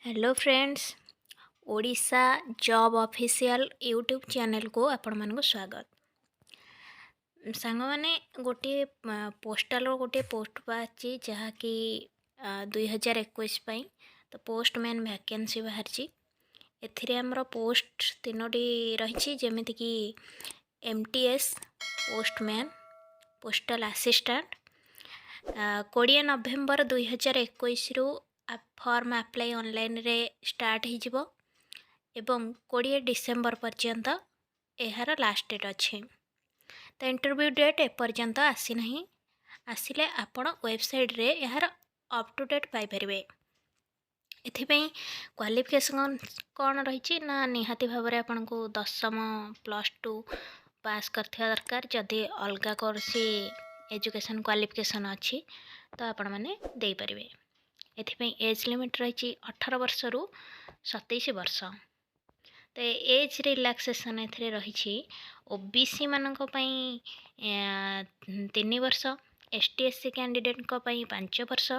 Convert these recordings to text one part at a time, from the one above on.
Hello friends. Odisha job official YouTube channel को आपण मानक स्वागत। सांग माने गोटे पोस्टाल गोटे पोस्ट बाहरी जहाँकि 2021 तो पोस्टमैन वैकेंसी बाहरी एमर पोस्ट तीनोटी रही जमीक एमटीएस पोस्टमैन पोस्टल असिस्टेंट 20 नवेम्बर 2021 रु फॉर्म अप्लाई ऑनलाइन रे स्टार्ट हो एवं 20 डिसेम्बर पर्यंत यार लास्ट डेट अच्छी। तो इंटरव्यू डेट एपर्यंत आसी नहीं, आसिले आपण वेबसाइट रे यार अप टू डेट पाइपर। एथिपाई क्वालिफिकेशन कौन रही ना निहाती भाव में आपन को 10वीं +2 पास करथिया दरकार। जदि अलगा कौरसी एजुकेशन क्वालिफिकेशन अच्छी तो आपण मैंने दे पारिबे। एथिपाई एज लिमिट रही 18 वर्ष रु 27 वर्ष। तो एज रिलैक्सेशन ए रही ओबीसी मानक 3 वर्ष, एसटी एससी कैंडिडेट 5 वर्ष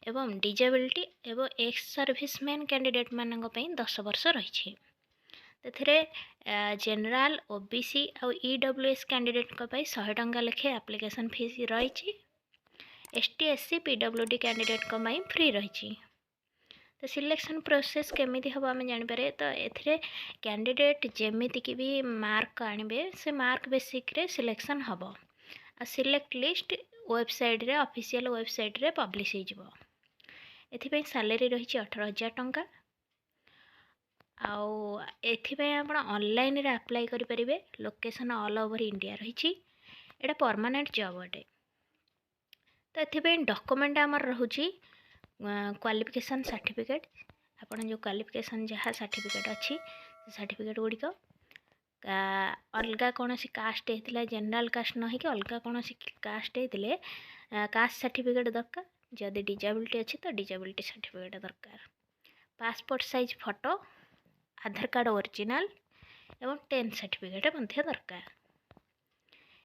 एवं डिजेबिलिटी एवं एक्स सर्विसमैन कैंडिडेट मानक 10 वर्ष रही। जनरल ओबीसी और ईडब्ल्यूएस कैंडिडेट 100 टंका लेखे एप्लिकेशन फीस रही। ST SC PWD candidate free रही। तो सिलेक्शन प्रोसेस केमिति हम आम जापर। तो ये कैंडिडेट जमीक भी मार्क आणवे से मार्क बेसिक रे सिलेक्शन हम आ सिलेक्ट लिस्ट वेबसाइट रे ऑफिशियल वेबसाइट रे पब्लिश हो। एथिपाई सैलरी रही 18,000 टंका। आउ एथिपाई आपण ऑनलाइन रे अप्लाई करि परिबे। लोकेशन ऑल ओवर इंडिया रही। एटा परमानेंट जॉब अटे। तो एथिपाई डॉक्यूमेंट आमर रहुची क्वालिफिकेशन सर्टिफिकेट। आपन जो क्वालिफिकेशन जहाँ सर्टिफिकेट अच्छी सर्टिफिकेट गुड़िक अलगा कौन सी कास्ट होता जनरल कास्ट नहीं कि अलगा कौन सी कास्ट होते कास्ट सर्टिफिकेट दरकार। जदि डिजेबिलिटी अच्छी तो डिजेबिलिटी सर्टिफिकेट दरकार। पासपोर्ट साइज फोटो, आधार कार्ड ओरिजिनल एवं 10th सर्टिफिकेट दरकार।